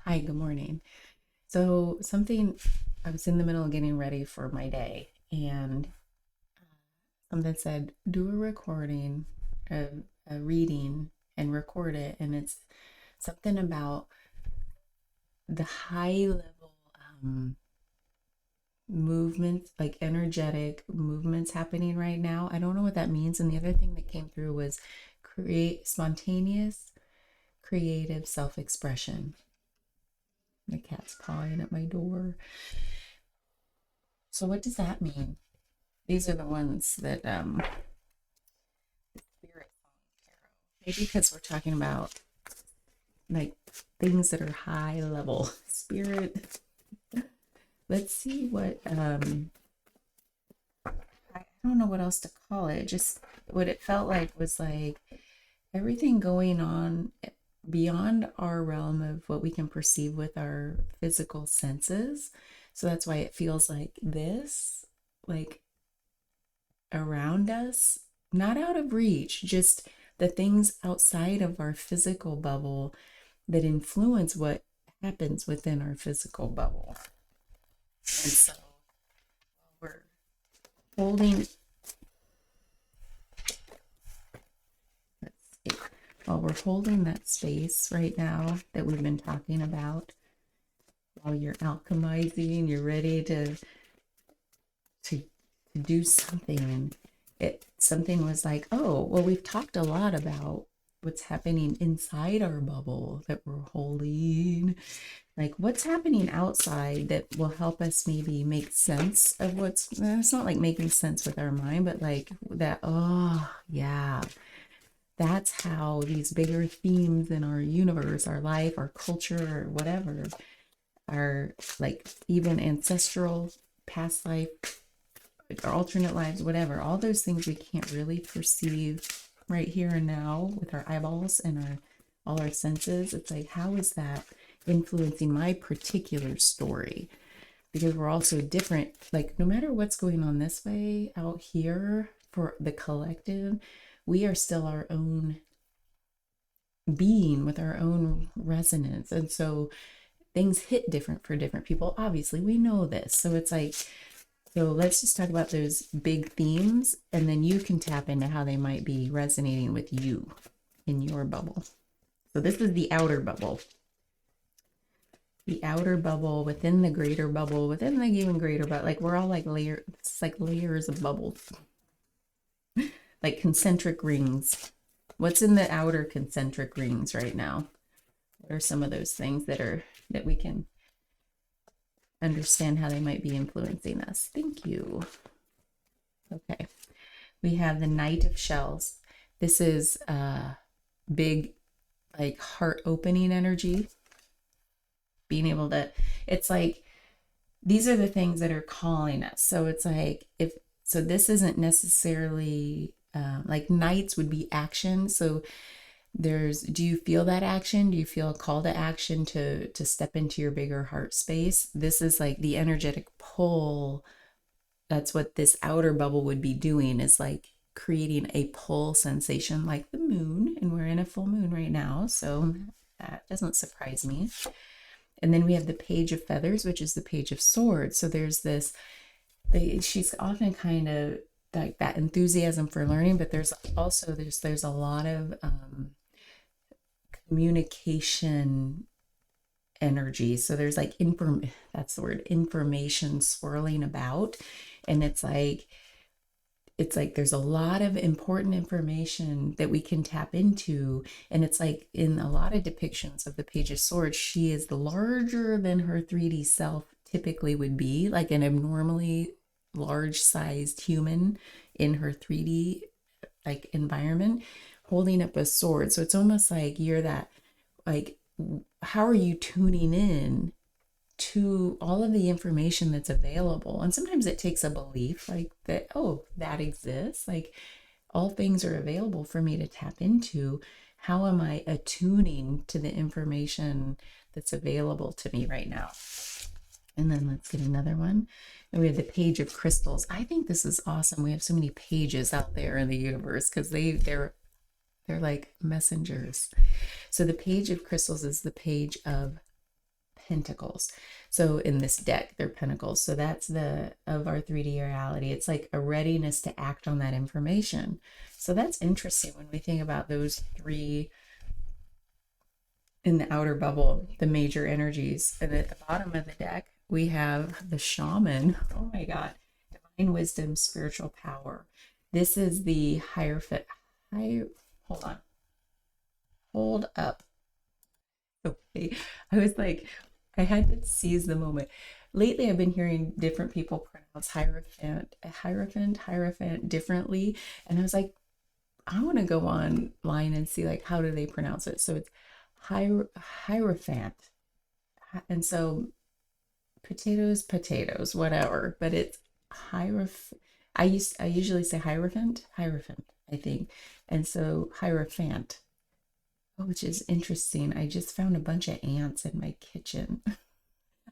Hi, good morning. So, I was in the middle of getting ready for my day, and something said, do a recording, a, a reading, and record it. And it's something about the high level um, movements, like energetic movements happening right now. I don't know what that means. And the other thing that came through was create spontaneous, creative self expression. The cat's pawing at my door. So, what does that mean? These are the ones that spirit song tarot. Maybe because we're talking about like things that are high level spirit. Let's see what I don't know what else to call it. Just what it felt like was like everything going on beyond our realm of what we can perceive with our physical senses. So that's why it feels like this, like around us, not out of reach, just the things outside of our physical bubble that influence what happens within our physical bubble. And so we're holding, let's see, while we're holding that space right now that we've been talking about, while you're alchemizing, you're ready to do something. And something was like, oh, well, we've talked a lot about what's happening inside our bubble that we're holding, like what's happening outside that will help us maybe make sense of it's not like making sense with our mind, but like that, oh yeah, that's how these bigger themes in our universe, our life, our culture, or whatever, are like even ancestral, past life, or alternate lives, whatever, all those things we can't really perceive right here and now with our eyeballs and our all our senses. It's like, how is that influencing my particular story? Because we're all so different. Like, no matter what's going on this way out here for the collective, we are still our own being with our own resonance. And so things hit different for different people. Obviously, we know this. So it's like, so let's just talk about those big themes, and then you can tap into how they might be resonating with you in your bubble. So this is the outer bubble. The outer bubble within the greater bubble, within the even greater bubble. Like we're all like it's like layers of bubbles, like concentric rings. What's in the outer concentric rings right now? What are some of those things that we can understand how they might be influencing us? Thank you. Okay. We have the Knight of Shells. This is big, like heart opening energy. Being able to, it's like, these are the things that are calling us. So it's like, so this isn't necessarily like knights would be action. So do you feel that action? Do you feel a call to action to step into your bigger heart space? This is like the energetic pull. That's what this outer bubble would be doing, is like creating a pull sensation like the moon. And we're in a full moon right now. So that doesn't surprise me. And then we have the Page of Feathers, which is the Page of Swords. So there's this, she's often kind of like that enthusiasm for learning, but there's also, there's a lot of communication energy. So there's like that's the word, information swirling about. And it's like there's a lot of important information that we can tap into. And it's like in a lot of depictions of the Page of Swords, she is larger than her 3D self typically would be, like an abnormally large sized human in her 3D like environment, holding up a sword. So it's almost like you're that, like, how are you tuning in to all of the information that's available? And sometimes it takes a belief like that, oh, that exists, like all things are available for me to tap into. How am I attuning to the information that's available to me right now? And then let's get another one. And we have the Page of Crystals. I think this is awesome. We have so many pages out there in the universe because they're like messengers. So the Page of Crystals is the page of pentacles. So in this deck, they're pentacles. So that's the of our 3D reality. It's like a readiness to act on that information. So that's interesting when we think about those three in the outer bubble, the major energies. And at the bottom of the deck, we have the shaman. Oh my God. Divine wisdom, spiritual power. This is the Hierophant. Hold on. Hold up. Okay. I was like, I had to seize the moment. Lately, I've been hearing different people pronounce Hierophant differently. And I was like, I want to go online and see like how do they pronounce it. So it's Hierophant. And so potatoes, whatever. But it's Hierophant. I usually say Hierophant, I think. And so Hierophant. Which is interesting. I just found a bunch of ants in my kitchen.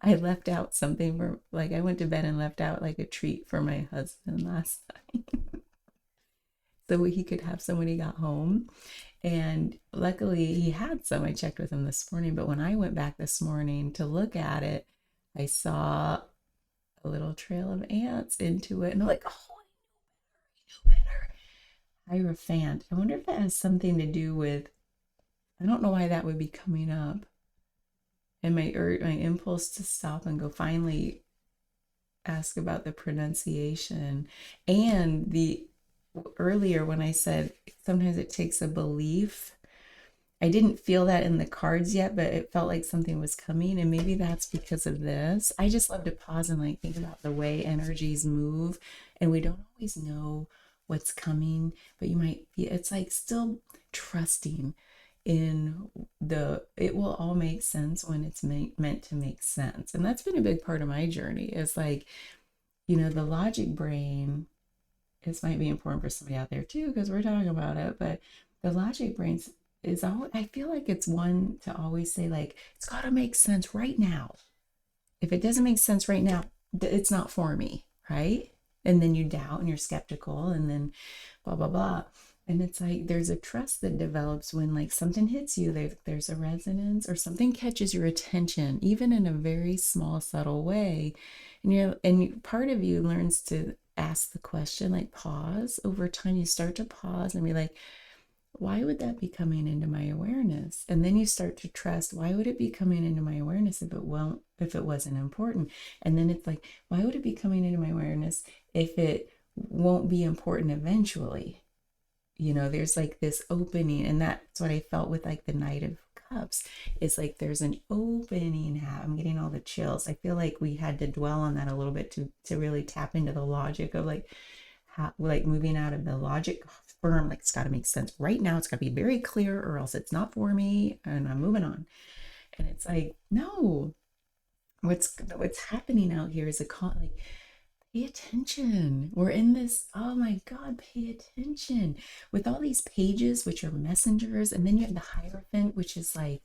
I left out something for, like, I went to bed and left out like a treat for my husband last night so he could have some when he got home. And luckily he had some. I checked with him this morning, but when I went back this morning to look at it, I saw a little trail of ants into it. And I'm like, oh, I know better. Hierophant. I wonder if that has something to do with, I don't know why that would be coming up. And my impulse to stop and go finally ask about the pronunciation. And the earlier when I said sometimes it takes a belief, I didn't feel that in the cards yet, but it felt like something was coming. And maybe that's because of this. I just love to pause and like think about the way energies move. And we don't always know what's coming, but you might be, it's like still trusting in it will all make sense when it's meant to make sense. And that's been a big part of my journey is like, the logic brain, this might be important for somebody out there too, because we're talking about it, but the logic brain is always, I feel like it's one to always say like, it's got to make sense right now. If it doesn't make sense right now, it's not for me, right? And then you doubt and you're skeptical and then blah, blah, blah. And it's like there's a trust that develops when like something hits you, there's a resonance or something catches your attention, even in a very small, subtle way. And part of you learns to ask the question, like pause. Over time, you start to pause and be like, why would that be coming into my awareness? And then you start to trust, why would it be coming into my awareness if it wasn't important? And then it's like, why would it be coming into my awareness if it won't be important eventually? There's like this opening, and that's what I felt with like the Knight of Cups. It's like there's an opening. I'm getting all the chills. I feel like we had to dwell on that a little bit to really tap into the logic of like how, like moving out of the logic firm, like it's got to make sense right now. It's got to be very clear, or else it's not for me, and I'm moving on. And it's like, no, what's happening out here is like, pay attention. We're in this, oh my God, pay attention. With all these pages, which are messengers, and then you have the Hierophant, which is like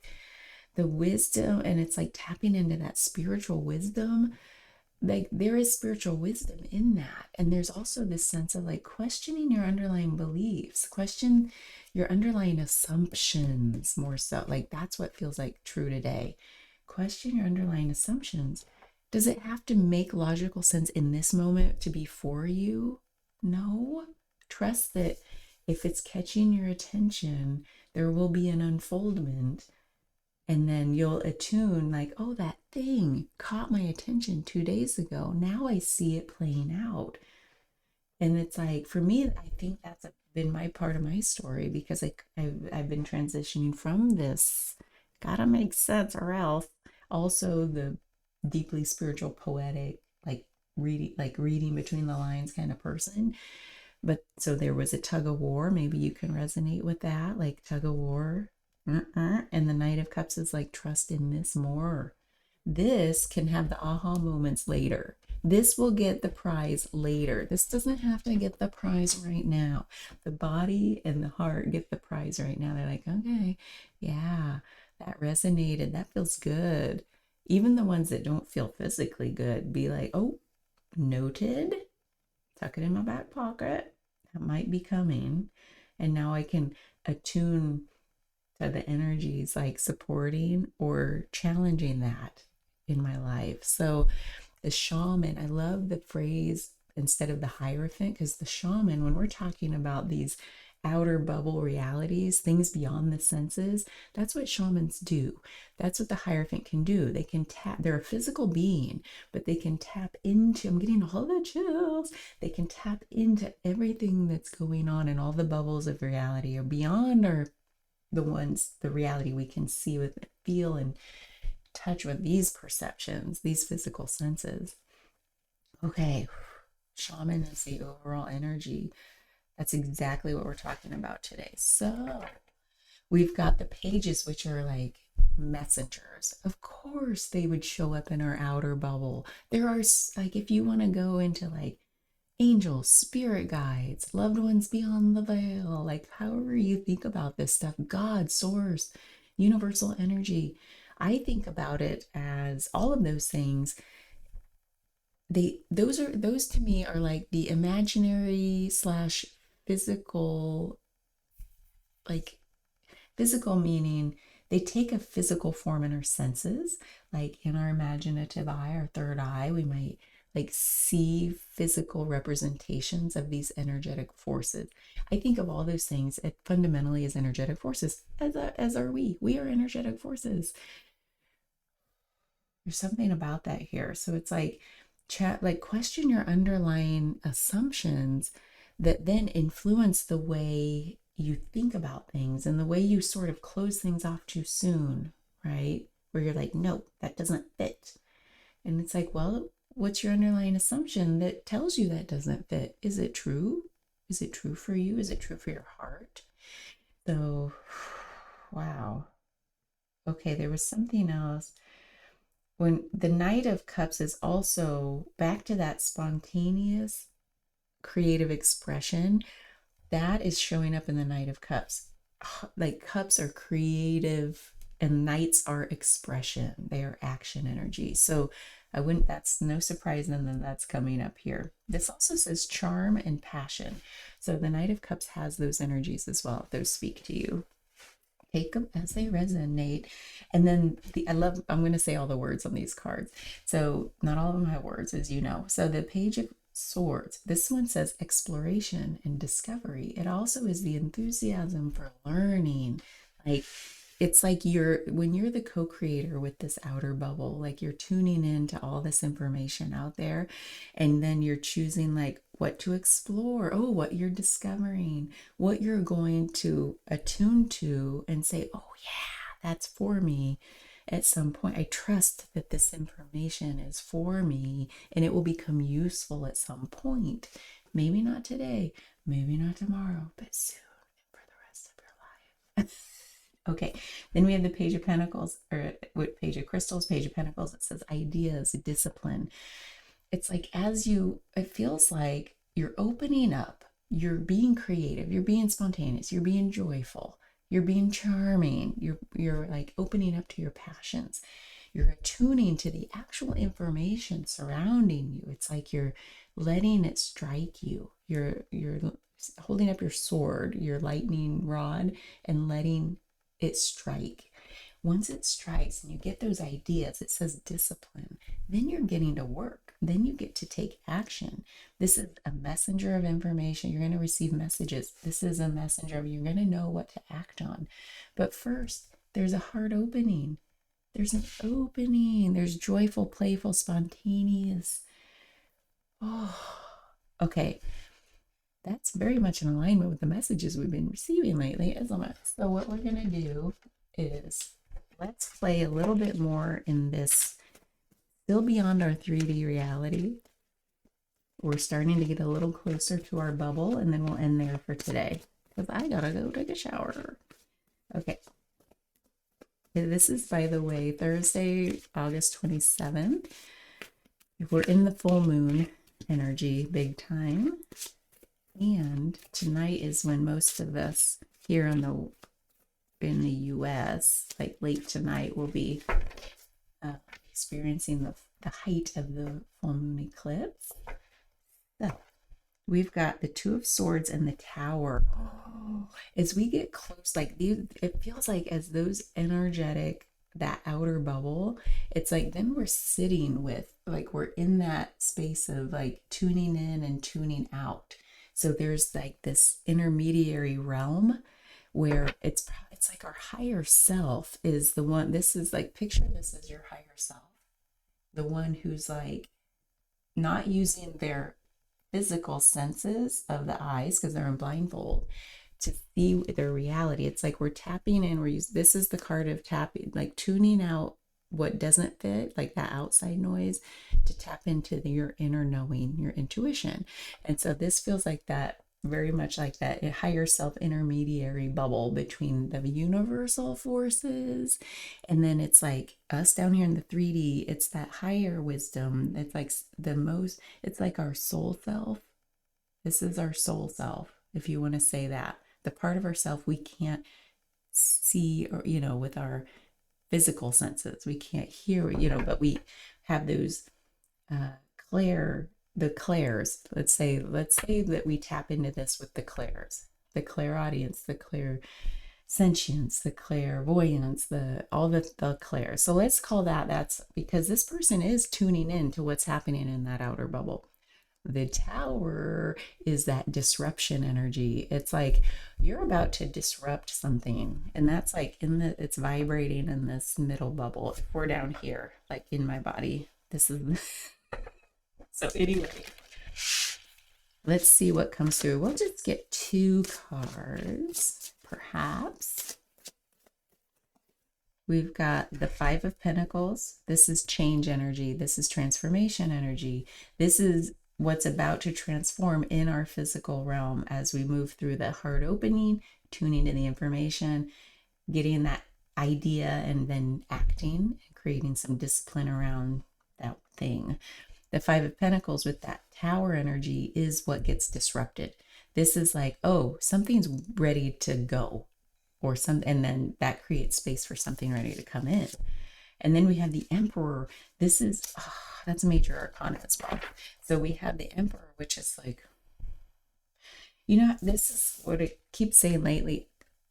the wisdom, and it's like tapping into that spiritual wisdom. Like there is spiritual wisdom in that. And there's also this sense of like questioning your underlying beliefs, question your underlying assumptions more so. Like that's what feels like true today. Question your underlying assumptions. Does it have to make logical sense in this moment to be for you? No. Trust that if it's catching your attention, there will be an unfoldment. And then you'll attune like, oh, that thing caught my attention 2 days ago. Now I see it playing out. And it's like, for me, I think that's been my part of my story because I've been transitioning from this, gotta make sense or else. Also the deeply spiritual, poetic, like reading between the lines kind of person. But so there was a tug of war. Maybe you can resonate with that, like tug of war. And the Knight of Cups is like, trust in this more. This can have the aha moments later. This will get the prize later. This doesn't have to get the prize right now. The body and the heart get the prize right now. They're like, okay, yeah, that resonated. That feels good. Even the ones that don't feel physically good, be like, oh, noted. Tuck it in my back pocket. That might be coming. And now I can attune to the energies like supporting or challenging that. in my life. So the shaman, I love the phrase instead of the hierophant, because the shaman, when we're talking about these outer bubble realities, things beyond the senses, that's what shamans do. That's what the hierophant can do. They can tap, they're a physical being, but they can tap into, I'm getting all the chills, they can tap into everything that's going on in all the bubbles of reality or beyond, or the reality we can see with, feel, and touch with these perceptions, these physical senses. Okay, shaman is the overall energy. That's exactly what we're talking about today. So we've got the pages, which are like messengers. Of course, they would show up in our outer bubble. There are, like, if you want to go into like angels, spirit guides, loved ones beyond the veil, like however you think about this stuff, God, source, universal energy. I think about it as all of those things. Those to me are like the imaginary slash physical, like physical meaning they take a physical form in our senses, like in our imaginative eye, our third eye, we might like see physical representations of these energetic forces. I think of all those things it fundamentally as energetic forces, as are we. We are energetic forces. There's something about that here. So it's like like question your underlying assumptions that then influence the way you think about things and the way you sort of close things off too soon, right? Where you're like, no, that doesn't fit. And it's like, well, what's your underlying assumption that tells you that doesn't fit? Is it true? Is it true for you? Is it true for your heart? So, wow. Okay, there was something else. When the Knight of Cups is also back to that spontaneous creative expression, that is showing up in the Knight of Cups. Like cups are creative and knights are expression. They are action energy. So I wouldn't, that's no surprise then that that's coming up here. This also says charm and passion. So the Knight of Cups has those energies as well, if those speak to you. Take them as they resonate. And then I'm going to say all the words on these cards. So not all of them have words, as you know. So the Page of Swords, this one says exploration and discovery. It also is the enthusiasm for learning. Like, it's like when you're the co-creator with this outer bubble, like you're tuning into all this information out there, and then you're choosing like what to explore, what you're discovering, what you're going to attune to and say, oh yeah, that's for me. At some point, I trust that this information is for me and it will become useful at some point. Maybe not today, maybe not tomorrow, but soon and for the rest of your life. Okay, then we have the Page of Pentacles, or Page of Crystals, Page of Pentacles. It says ideas, discipline. It's like it feels like you're opening up, you're being creative, you're being spontaneous, you're being joyful, you're being charming, you're like opening up to your passions. You're attuning to the actual information surrounding you. It's like you're letting it strike you. You're holding up your sword, your lightning rod, and letting it strike. Once it strikes and you get those ideas, it says discipline, then you're getting to work. Then you get to take action. This is a messenger of information. You're going to receive messages. This is a messenger. You're going to know what to act on. But first, there's a heart opening. There's an opening. There's joyful, playful, spontaneous. Oh, okay. That's very much in alignment with the messages we've been receiving lately, isn't it? So what we're going to do is let's play a little bit more in this, still beyond our 3D reality. We're starting to get a little closer to our bubble, and then we'll end there for today because I gotta go take a shower. Okay. This is, by the way, Thursday, August 27th. We're in the full moon energy big time. And tonight is when most of us here in the US, like late tonight, will be experiencing the height of the full moon eclipse. So we've got the Two of Swords and the Tower. As we get close, like it feels like as those energetic that outer bubble, it's like then we're sitting with, like, we're in that space of like tuning in and tuning out. So there's like this intermediary realm where it's like our higher self is the one. This is like, picture this as your higher self, the one who's like not using their physical senses of the eyes because they're in blindfold to see their reality. It's like we're tapping in, this is the card of tapping, like tuning out what doesn't fit, like that outside noise, to tap into your inner knowing, your intuition. And so this feels like that, very much like that higher self intermediary bubble between the universal forces. And then it's like us down here in the 3D, it's that higher wisdom. It's like it's like our soul self. This is our soul self, if you want to say that. The part of ourself we can't see, or, with our physical senses. We can't hear, but we have those the clairs. Let's say that we tap into this with the clairs, the clairaudience, the clair sentience, the clairvoyance, all the clairs. So let's call that's because this person is tuning in to what's happening in that outer bubble. The Tower is that disruption energy. It's like you're about to disrupt something, and that's like it's vibrating in this middle bubble. If we're down here, like in my body, this is so anyway, let's see what comes through. We'll just get 2 cards, perhaps. We've got the 5 of Pentacles. This is change energy. This is transformation energy. This is what's about to transform in our physical realm as we move through the heart opening, tuning to the information, getting that idea, and then acting and creating some discipline around that thing. The 5 of Pentacles with that Tower energy is what gets disrupted. This is like, oh, something's ready to go, and then that creates space for something ready to come in. And then we have the Emperor. This is, that's a major arcana as well. So we have the Emperor, which is like, this is what I keep saying lately.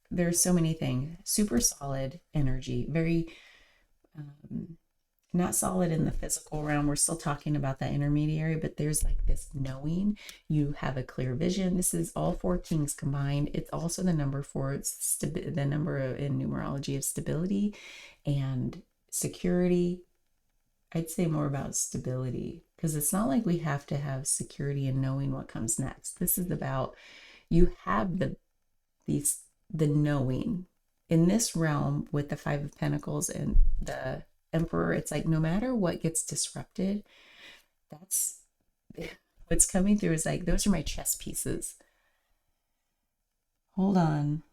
There's so many things. Super solid energy, very not solid in the physical realm. We're still talking about that intermediary, but there's like this knowing. You have a clear vision. This is all 4 kings combined. It's also the number 4. It's the number in numerology of stability and security. I'd say more about stability, because it's not like we have to have security in knowing what comes next. This is about, you have the knowing in this realm with the 5 of Pentacles and the Emperor. It's like no matter what gets disrupted, that's what's coming through. Is like, those are my chess pieces. Hold on.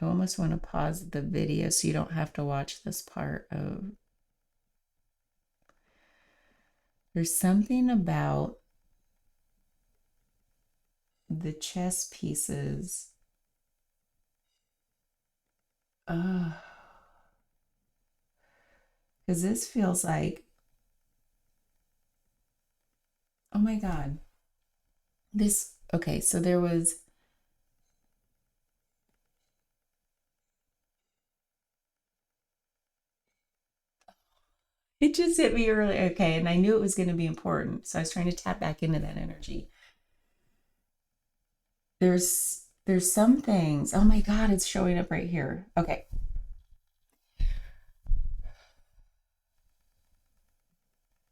I almost want to pause the video so you don't have to watch this part of. There's something about the chess pieces. Because this feels like, oh my God. Okay, so there was, it just hit me early. Okay, and I knew it was going to be important. So I was trying to tap back into that energy. There's some things. Oh my God, it's showing up right here. Okay.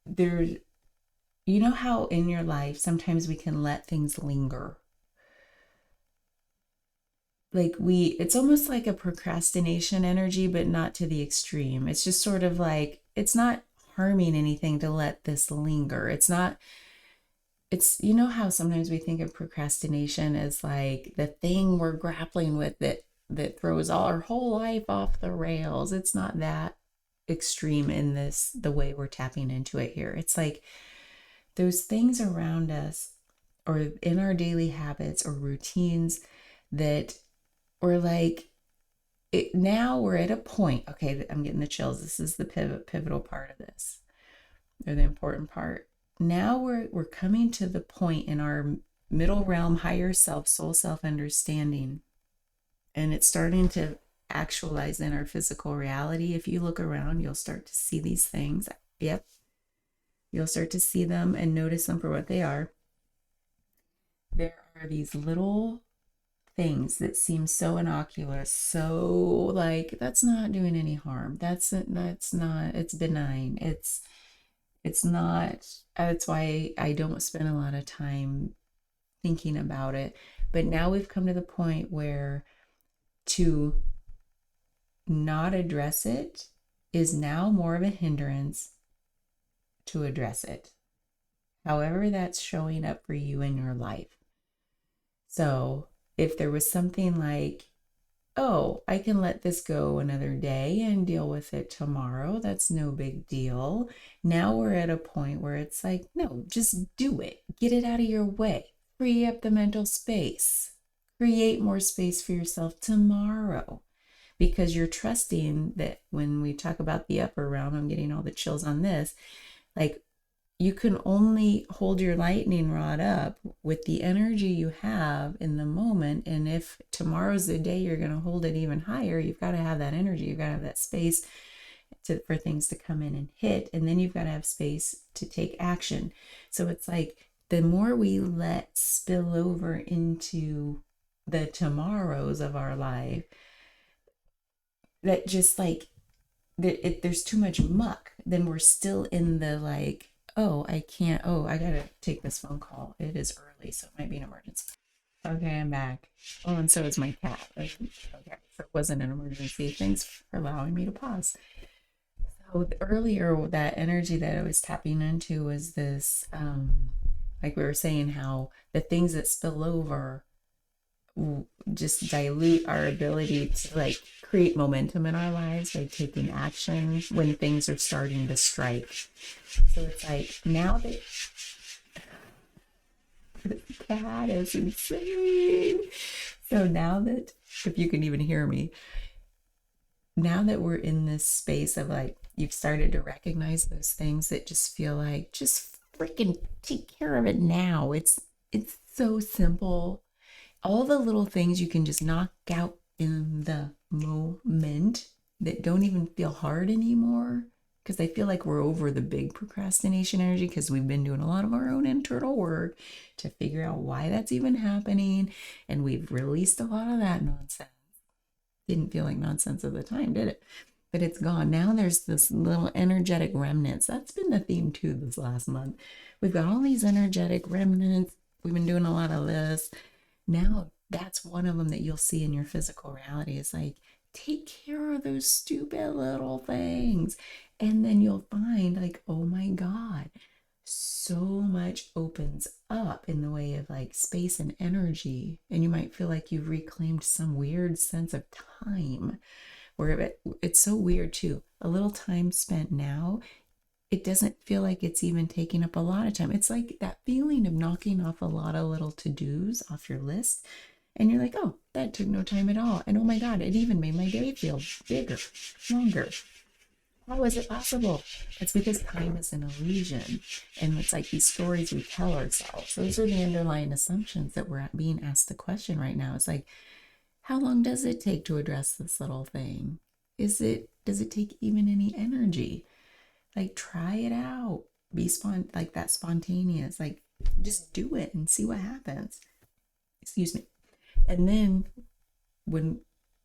There's, how in your life sometimes we can let things linger. Like it's almost like a procrastination energy, but not to the extreme. It's just sort of like, it's not harming anything to let this linger. It's not, how sometimes we think of procrastination as like the thing we're grappling with that throws our whole life off the rails. It's not that extreme in the way we're tapping into it here. It's like those things around us or in our daily habits or routines that we're like, now we're at a point. Okay, I'm getting the chills. This is the pivotal part of this, or the important part. Now we're coming to the point in our middle realm, higher self, soul self understanding. And it's starting to actualize in our physical reality. If you look around, you'll start to see these things. Yep. You'll start to see them and notice them for what they are. There are these little things that seem so innocuous, so like that's not doing any harm. That's not, it's benign. It's not, that's why I don't spend a lot of time thinking about it. But now we've come to the point where to not address it is now more of a hindrance to address it, however that's showing up for you in your life. So if there was something like, oh, I can let this go another day and deal with it tomorrow, that's no big deal. Now we're at a point where it's like, no, just do it. Get it out of your way. Free up the mental space. Create more space for yourself tomorrow. Because you're trusting that when we talk about the upper realm, I'm getting all the chills on this, like you can only hold your lightning rod up with the energy you have in the moment. And if tomorrow's the day you're going to hold it even higher, you've got to have that energy. You've got to have that space for things to come in and hit. And then you've got to have space to take action. So it's like the more we let spill over into the tomorrows of our life, that just like there's too much muck, then we're still in the like, oh, I can't, oh, I gotta take this phone call. It is early, so it might be an emergency. Okay, I'm back. Oh, and so is my cat. Okay, so it wasn't an emergency. Thanks for allowing me to pause. So earlier, that energy that I was tapping into was this, like we were saying, how the things that spill over just dilute our ability to like create momentum in our lives by taking action when things are starting to strike. So it's like now that the cat is insane. So now that, if you can even hear me, now that we're in this space of like, you've started to recognize those things that just feel like, just freaking take care of it now. It's so simple. All the little things you can just knock out in the moment that don't even feel hard anymore. Because I feel like we're over the big procrastination energy because we've been doing a lot of our own internal work to figure out why that's even happening. And we've released a lot of that nonsense. Didn't feel like nonsense at the time, did it? But it's gone. Now there's this little energetic remnants. That's been the theme too this last month. We've got all these energetic remnants. We've been doing a lot of this. Now that's one of them that you'll see in your physical reality. Is like, take care of those stupid little things. And then you'll find like, oh my God, so much opens up in the way of like space and energy. And you might feel like you've reclaimed some weird sense of time where it's so weird too. A little time spent now, it doesn't feel like it's even taking up a lot of time. It's like that feeling of knocking off a lot of little to-dos off your list. And you're like, oh, that took no time at all. And oh my God, it even made my day feel bigger, longer. How is it possible? It's because time is an illusion. And it's like these stories we tell ourselves. Those are the underlying assumptions that we're being asked the question right now. It's like, how long does it take to address this little thing? Does it take even any energy? Like, try it out. Be like that spontaneous. Like, just do it and see what happens. Excuse me. And then when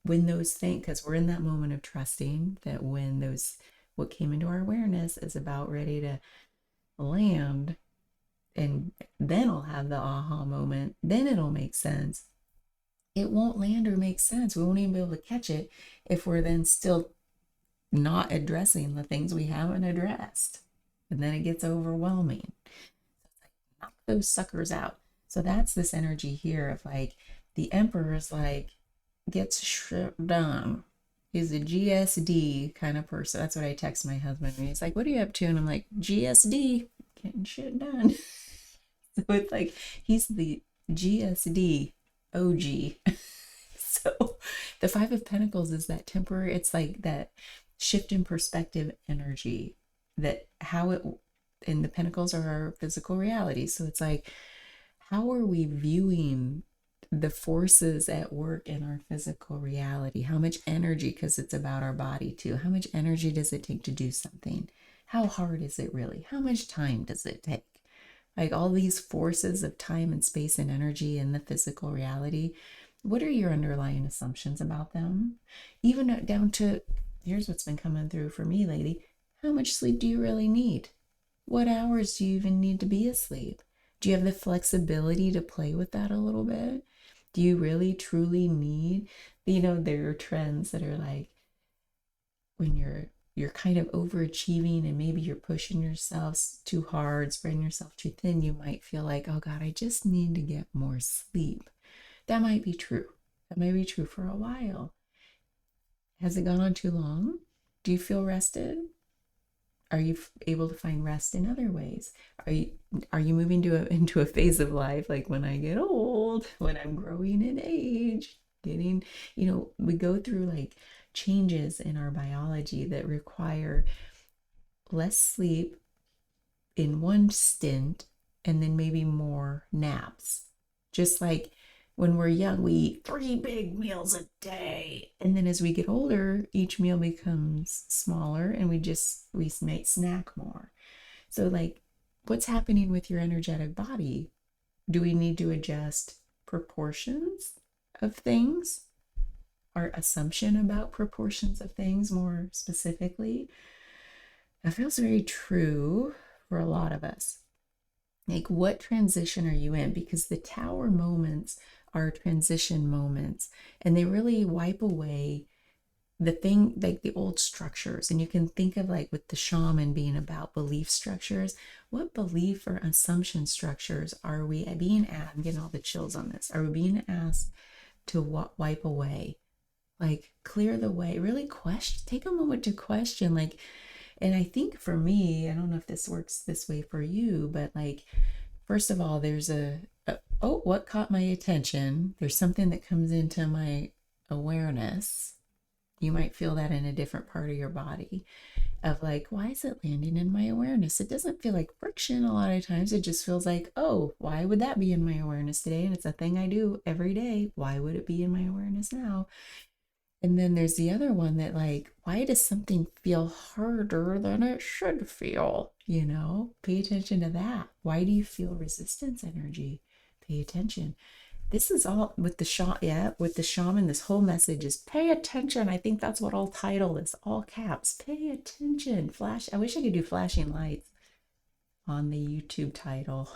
those things, because we're in that moment of trusting that when those, what came into our awareness is about ready to land, and then I'll have the aha moment, then it'll make sense. It won't land or make sense. We won't even be able to catch it if we're then still not addressing the things we haven't addressed. And then it gets overwhelming. Knock those suckers out. So that's this energy here of like, the emperor is like, gets shit done. He's a GSD kind of person. That's what I text my husband. And he's like, what are you up to? And I'm like, GSD, getting shit done. So it's like, he's the GSD OG. So the Five of Pentacles is that temporary, it's like that shift in perspective energy, that how it, and the pentacles are our physical reality. So it's like, how are we viewing the forces at work in our physical reality? How much energy, because it's about our body too, how much energy does it take to do something? How hard is it really? How much time does it take? Like all these forces of time and space and energy in the physical reality, what are your underlying assumptions about them? Even down to, here's what's been coming through for me lately. How much sleep do you really need? What hours do you even need to be asleep? Do you have the flexibility to play with that a little bit? Do you really truly need, there are trends that are like when you're kind of overachieving and maybe you're pushing yourself too hard, spreading yourself too thin, you might feel like, oh God, I just need to get more sleep. That might be true. That might be true for a while. Has it gone on too long? Do you feel rested? Are you able to find rest in other ways? Are you moving into a phase of life like when I get old, when I'm growing in age, we go through like changes in our biology that require less sleep in one stint and then maybe more naps. Just like when we're young, we eat 3 big meals a day. And then as we get older, each meal becomes smaller and we might snack more. So, like, what's happening with your energetic body? Do we need to adjust proportions of things? Our assumption about proportions of things more specifically? That feels very true for a lot of us. Like, what transition are you in? Because the tower moments are transition moments and they really wipe away the thing, like the old structures. And you can think of like with the shaman being about belief structures. What belief or assumption structures are we being asked? I'm getting all the chills on this. Are we being asked to wipe away? Like, clear the way, really take a moment to question, like, and I think for me, I don't know if this works this way for you, but like, first of all, there's oh, what caught my attention? There's something that comes into my awareness. You might feel that in a different part of your body of like, why is it landing in my awareness? It doesn't feel like friction a lot of times. It just feels like, oh, why would that be in my awareness today? And it's a thing I do every day. Why would it be in my awareness now? And then there's the other one that like, why does something feel harder than it should feel? Pay attention to that. Why do you feel resistance energy? Pay attention. This is all with the shaman, this whole message is pay attention. I think that's what I'll title this, all caps. Pay attention. I wish I could do flashing lights on the YouTube title.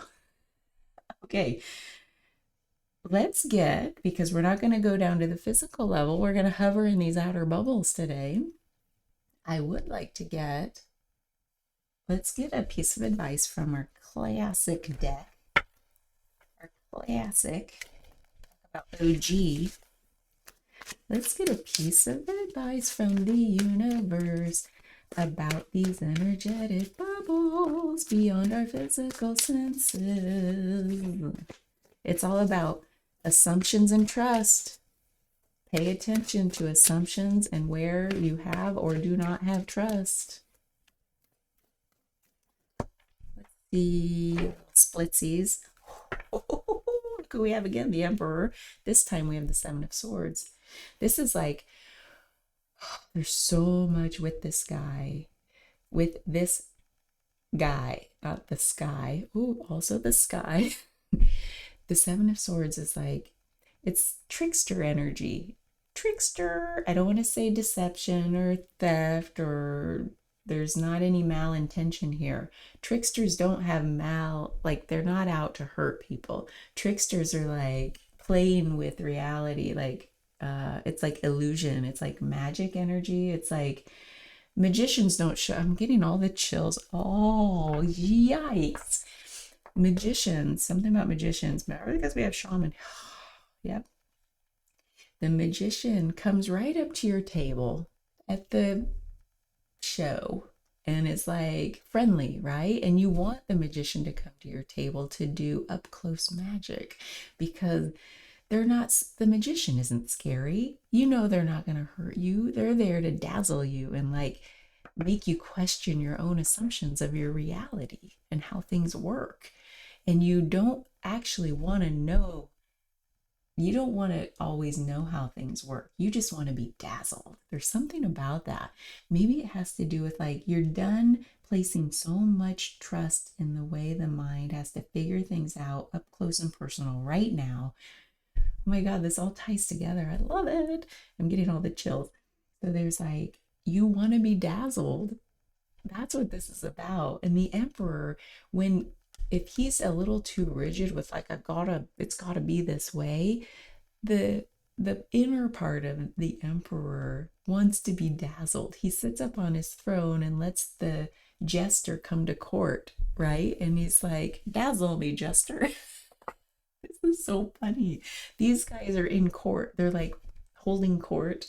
Okay. Because we're not going to go down to the physical level, we're going to hover in these outer bubbles today. I would like to let's get a piece of advice from our classic deck. Our classic, about OG. Let's get a piece of advice from the universe about these energetic bubbles beyond our physical senses. It's all about assumptions and trust. Pay attention to assumptions and where you have or do not have trust. Let's see, splitsies. Look who we have again, the Emperor. This time we have the Seven of Swords. This is like, there's so much with this guy. With this guy, not the sky. Ooh, also the sky. The Seven of Swords is like, it's trickster energy. Trickster, I don't want to say deception or theft, or there's not any malintention here. Tricksters don't have like they're not out to hurt people. Tricksters are like playing with reality, like it's like illusion, it's like magic energy. It's like magicians don't show. I'm getting all the chills. Oh, yikes. Magicians, something about magicians, because we have shaman. Yep. The magician comes right up to your table at the show and is like friendly, right? And you want the magician to come to your table to do up close magic because the magician isn't scary. They're not going to hurt you. They're there to dazzle you and like make you question your own assumptions of your reality and how things work. And you don't actually want to know. You don't want to always know how things work. You just want to be dazzled. There's something about that. Maybe it has to do with like you're done placing so much trust in the way the mind has to figure things out up close and personal right now. Oh my God, this all ties together. I love it. I'm getting all the chills. So there's like, you want to be dazzled. That's what this is about. And the emperor, when if he's a little too rigid with like it's gotta be this way, the inner part of the emperor wants to be dazzled. He sits up on his throne and lets the jester come to court, right? And he's like, dazzle me, jester. This is so funny. These guys are in court. They're like holding court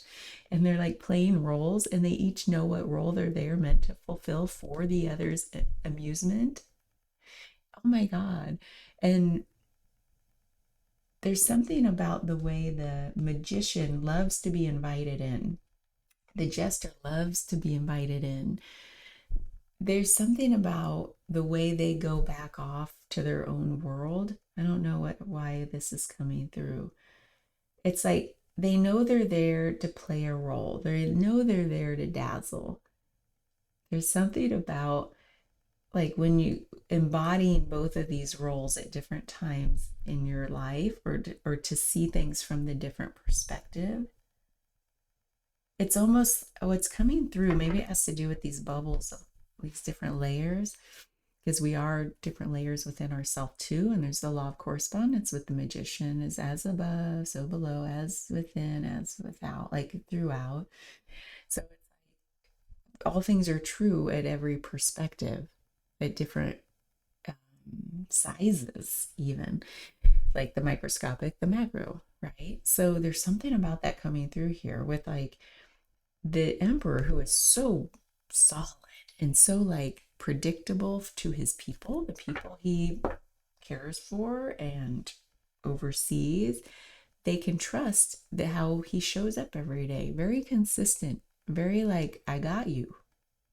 and they're like playing roles and they each know what role they're there meant to fulfill for the other's amusement. Oh my God. And there's something about the way the magician loves to be invited in. The jester loves to be invited in. There's something about the way they go back off to their own world. I don't know why this is coming through. It's like they know they're there to play a role. They know they're there to dazzle. There's something about like when you embodying both of these roles at different times in your life or to see things from the different perspective. It's almost what's coming through. Maybe it has to do with these bubbles, these different layers, because we are different layers within ourselves too. And there's the law of correspondence with the magician is as above, so below, as within, as without, like throughout. So it's like all things are true at every perspective, at different sizes, even like the microscopic, the macro, right? So there's something about that coming through here with like the emperor who is so solid and so like predictable to his people, the people he cares for and oversees. They can trust how he shows up every day, very consistent, very like, I got you.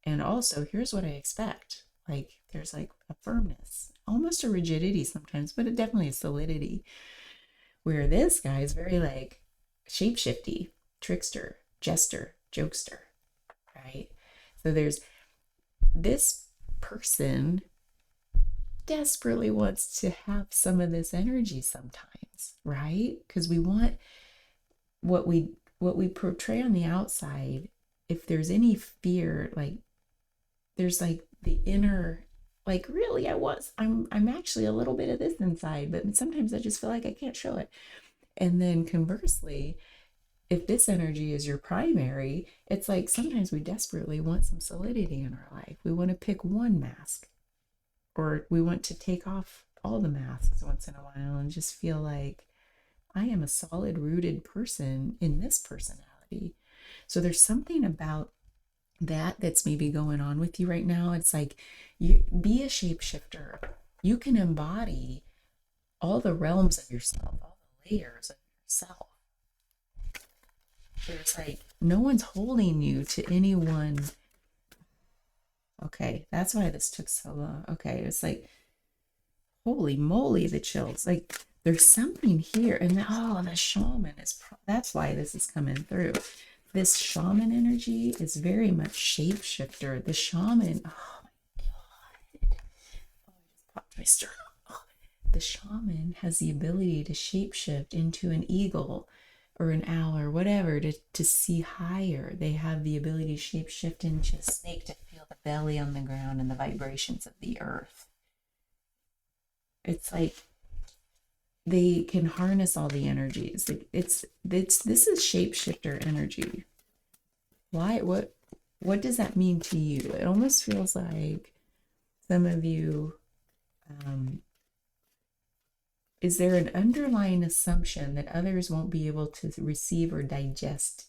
And also, here's what I expect. Like, there's like a firmness, almost a rigidity sometimes, but it definitely a solidity. Where this guy is very like shapeshifty, trickster, jester, jokester, right? So there's this person desperately wants to have some of this energy sometimes, right? Because we want what we portray on the outside. If there's any fear, like there's like the inner, like really I'm actually a little bit of this inside, but sometimes I just feel like I can't show it. And then conversely, if this energy is your primary, it's like sometimes we desperately want some solidity in our life. We want to pick one mask, or we want to take off all the masks once in a while and just feel like I am a solid rooted person in this personality. So there's something about that's maybe going on with you right now. It's like you be a shapeshifter. You can embody all the realms of yourself, all the layers of yourself. There's like no one's holding you to any one. Okay, that's why this took so long. Okay, it's like holy moly, the chills. Like there's something here, and the shaman is. That's why this is coming through. This shaman energy is very much shapeshifter. The shaman, oh my God. Oh, I just popped my sternum. Oh, the shaman has the ability to shapeshift into an eagle or an owl or whatever to see higher. They have the ability to shapeshift into a snake to feel the belly on the ground and the vibrations of the earth. It's like they can harness all the energies. This is shapeshifter energy. Why? What does that mean to you? It almost feels like some of you. Is there an underlying assumption that others won't be able to receive or digest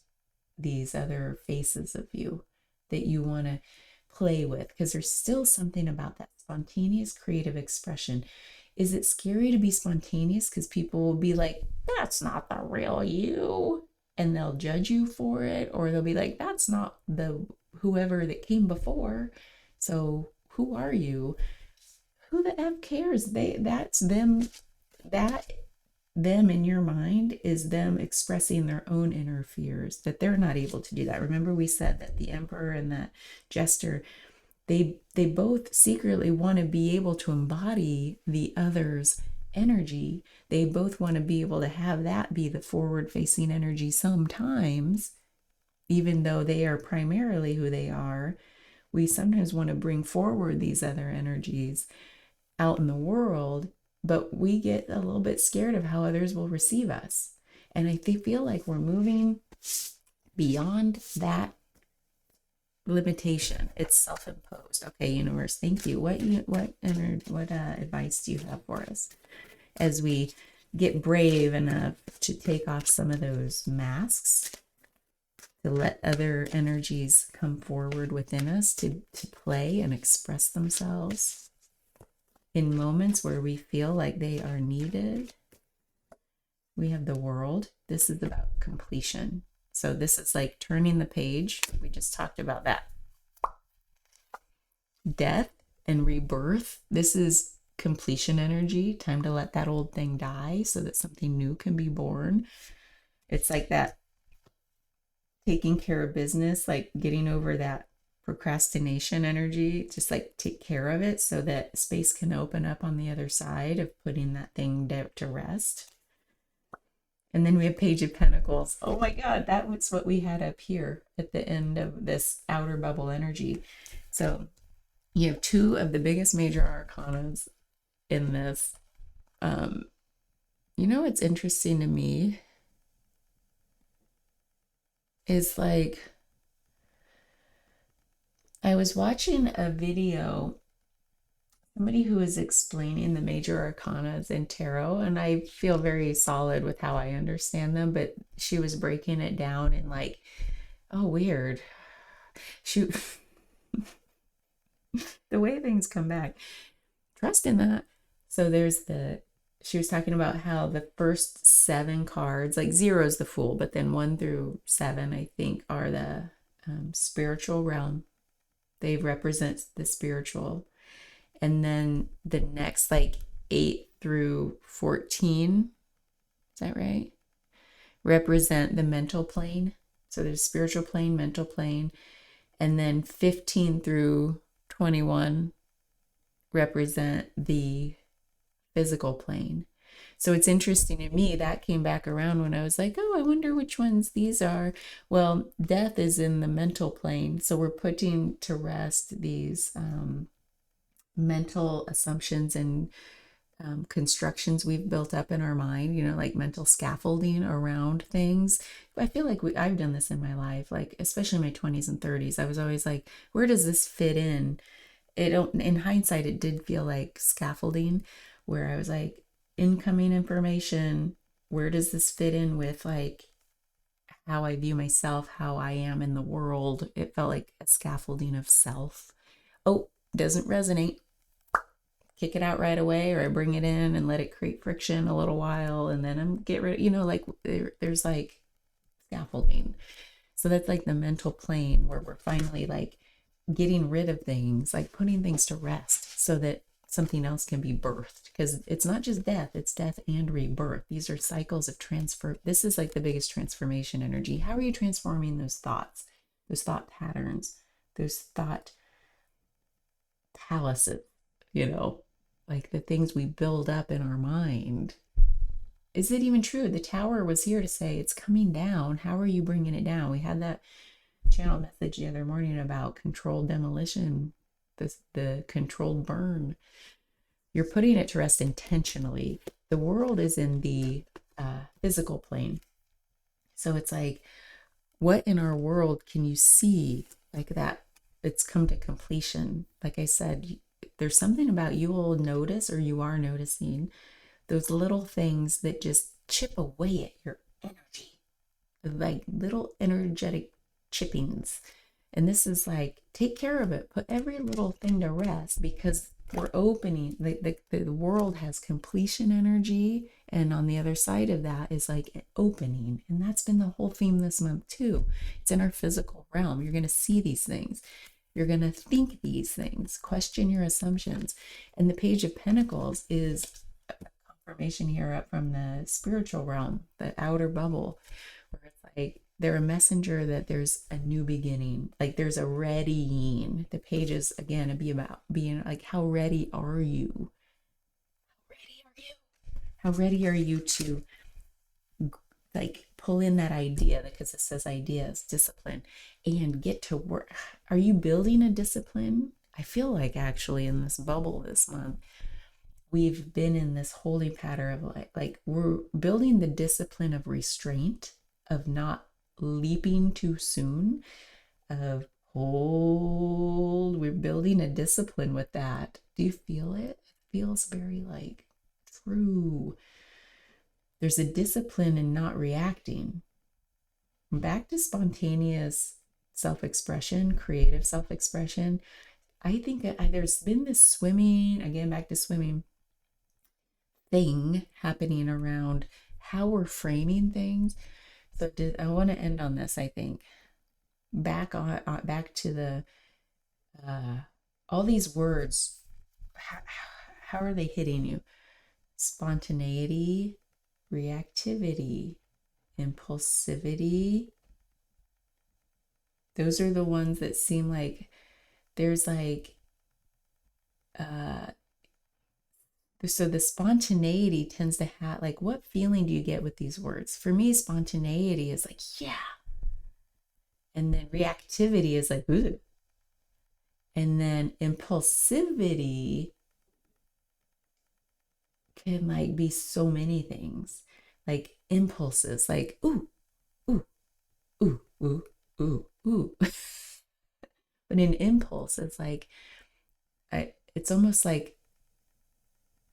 these other faces of you that you want to play with? Because there's still something about that spontaneous creative expression. Is it scary to be spontaneous because people will be like, that's not the real you, and they'll judge you for it, or they'll be like, that's not the whoever that came before, so who are you? Who the F cares? That's them that them in your mind is them expressing their own inner fears, that they're not able to do that. Remember, we said that the emperor and that jester, they both secretly want to be able to embody the other's energy. They both want to be able to have that be the forward facing energy sometimes, even though they are primarily who they are. We sometimes want to bring forward these other energies out in the world, but we get a little bit scared of how others will receive us. And I feel like we're moving beyond that limitation. It's self-imposed. Okay, universe, thank you. What advice do you have for us as we get brave enough to take off some of those masks, to let other energies come forward within us to play and express themselves in moments where we feel like they are needed? We have the world. This is about completion. So this is like turning the page. We just talked about that. Death and rebirth. This is completion energy. Time to let that old thing die so that something new can be born. It's like that taking care of business, like getting over that procrastination energy, just like take care of it so that space can open up on the other side of putting that thing to rest. And then we have Page of Pentacles. Oh my God, that was what we had up here at the end of this outer bubble energy. So you have two of the biggest major arcanas in this. You know what's interesting to me is like, I was watching a video, somebody who was explaining the major arcanas in tarot, and I feel very solid with how I understand them, but she was breaking it down in like, oh, weird. Shoot. The way things come back. Trust in that. So she was talking about how the first 7 cards, like 0 is the Fool, but then 1 through 7, I think, are the spiritual realm. They represent the spiritual. And then the next, like 8 through 14, is that right? Represent the mental plane. So there's spiritual plane, mental plane. And then 15 through 21 represent the physical plane. So it's interesting to me that came back around when I was like, oh, I wonder which ones these are. Well, death is in the mental plane. So we're putting to rest these mental assumptions and constructions we've built up in our mind, you know, like mental scaffolding around things. I feel like I've done this in my life, like especially in my 20s and 30s. I was always like, where does this fit in? In hindsight, it did feel like scaffolding, where I was like, incoming information, where does this fit in with like how I view myself, how I am in the world? It felt like a scaffolding of self. Oh, doesn't resonate. Kick it out right away, or I bring it in and let it create friction a little while, and then I'm get rid, you know, like there's like scaffolding. So that's like the mental plane where we're finally like getting rid of things, like putting things to rest so that something else can be birthed, because it's not just death, it's death and rebirth. These are cycles of transfer. This is like the biggest transformation energy. How are you transforming those thoughts, those thought patterns, those thought palaces, you know, like the things we build up in our mind? Is it even true? The tower was here to say it's coming down. How are you bringing it down? We had that channel message the other morning about controlled demolition, the controlled burn. You're putting it to rest intentionally. The world is in the physical plane. So it's like, what in our world can you see like that? It's come to completion. Like I said, there's something about you will notice, or you are noticing, those little things that just chip away at your energy, like little energetic chippings. And this is like, take care of it. Put every little thing to rest, because we're opening. The world has completion energy, and on the other side of that is like opening. And that's been the whole theme this month too. It's in our physical realm. You're going to see these things. You're going to think these things. Question your assumptions. And the Page of Pentacles is information here up from the spiritual realm, the outer bubble, where it's like they're a messenger that there's a new beginning, like there's a readying. The pages again be about being like, how ready are you? How ready are you? How ready are you to like pull in that idea, because it says ideas, discipline, and get to work? Are you building a discipline? I feel like actually in this bubble this month, we've been in this holy pattern of like we're building the discipline of restraint, of not leaping too soon, of hold. We're building a discipline with that. Do you feel it? It feels very like true. There's a discipline in not reacting. Back to spontaneous self-expression, creative self-expression. I think there's been this swimming, again, back to swimming thing happening around how we're framing things. So I want to end on this, I think. Back to the all these words, how are they hitting you? Spontaneity, reactivity, impulsivity. Those are the ones that seem like there's like so the spontaneity tends to have like, what feeling do you get with these words? For me, spontaneity is like, yeah. And then reactivity is like, ooh. And then impulsivity can like be so many things, like impulses, like ooh, ooh, ooh, ooh, ooh, ooh. But in impulse, it's like, it's almost like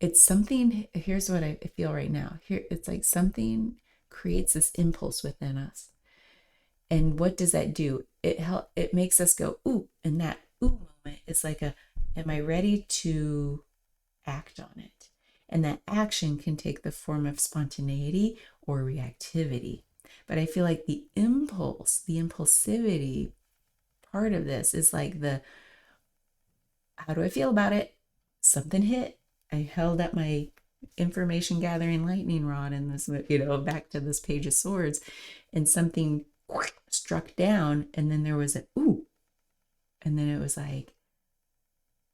it's something. Here's what I feel right now. Here, it's like something creates this impulse within us, and what does that do? It makes us go ooh, and that ooh moment is like a, am I ready to act on it? And that action can take the form of spontaneity or reactivity. But I feel like the impulse, the impulsivity part of this is like the, how do I feel about it? Something hit. I held up my information gathering lightning rod in this, back to this Page of Swords, and something struck down, and then there was a ooh. And then it was like,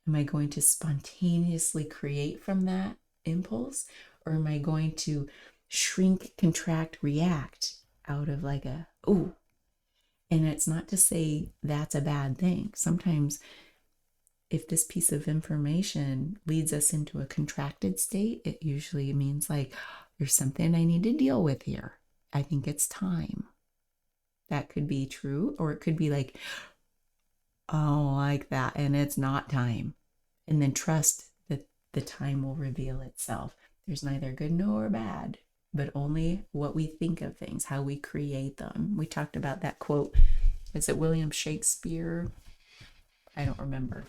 am I going to spontaneously create from that impulse, or am I going to shrink, contract, react out of like a ooh? And it's not to say that's a bad thing. Sometimes if this piece of information leads us into a contracted state, it usually means like, there's something I need to deal with here. I think it's time. That could be true, or it could be like, oh, like that, and it's not time. And then trust that the time will reveal itself. There's neither good nor bad, but only what we think of things, how we create them. We talked about that quote. Is it William Shakespeare? I don't remember.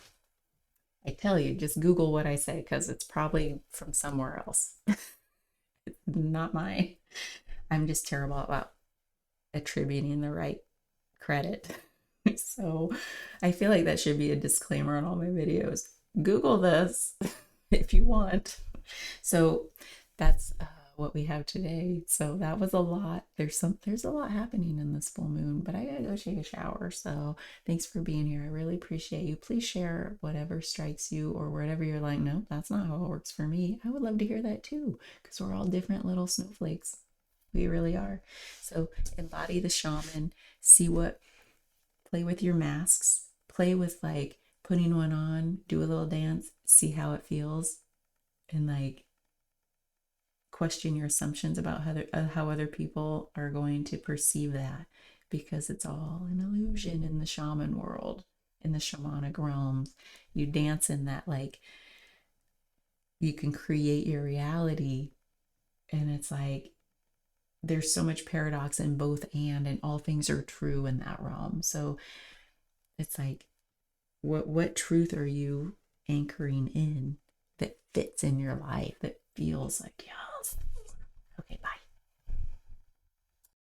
I tell you, just Google what I say, because it's probably from somewhere else. It's not mine. I'm just terrible about attributing the right credit. So I feel like that should be a disclaimer on all my videos. Google this if you want. So that's what we have today. So that was a lot. There's a lot happening in this full moon, but I gotta go take a shower. So thanks for being here. I really appreciate you. Please share whatever strikes you, or whatever you're like, no, that's not how it works for me. I would love to hear that too, because we're all different little snowflakes. We really are. So embody the shaman. Play with your masks. Play with like putting one on, do a little dance, see how it feels, and like question your assumptions about how other people are going to perceive that, because it's all an illusion in the shaman world, in the shamanic realms. You dance in that, like, you can create your reality, and it's like there's so much paradox in both, and all things are true in that realm. So it's like, what truth are you anchoring in that fits in your life, that feels like, yeah,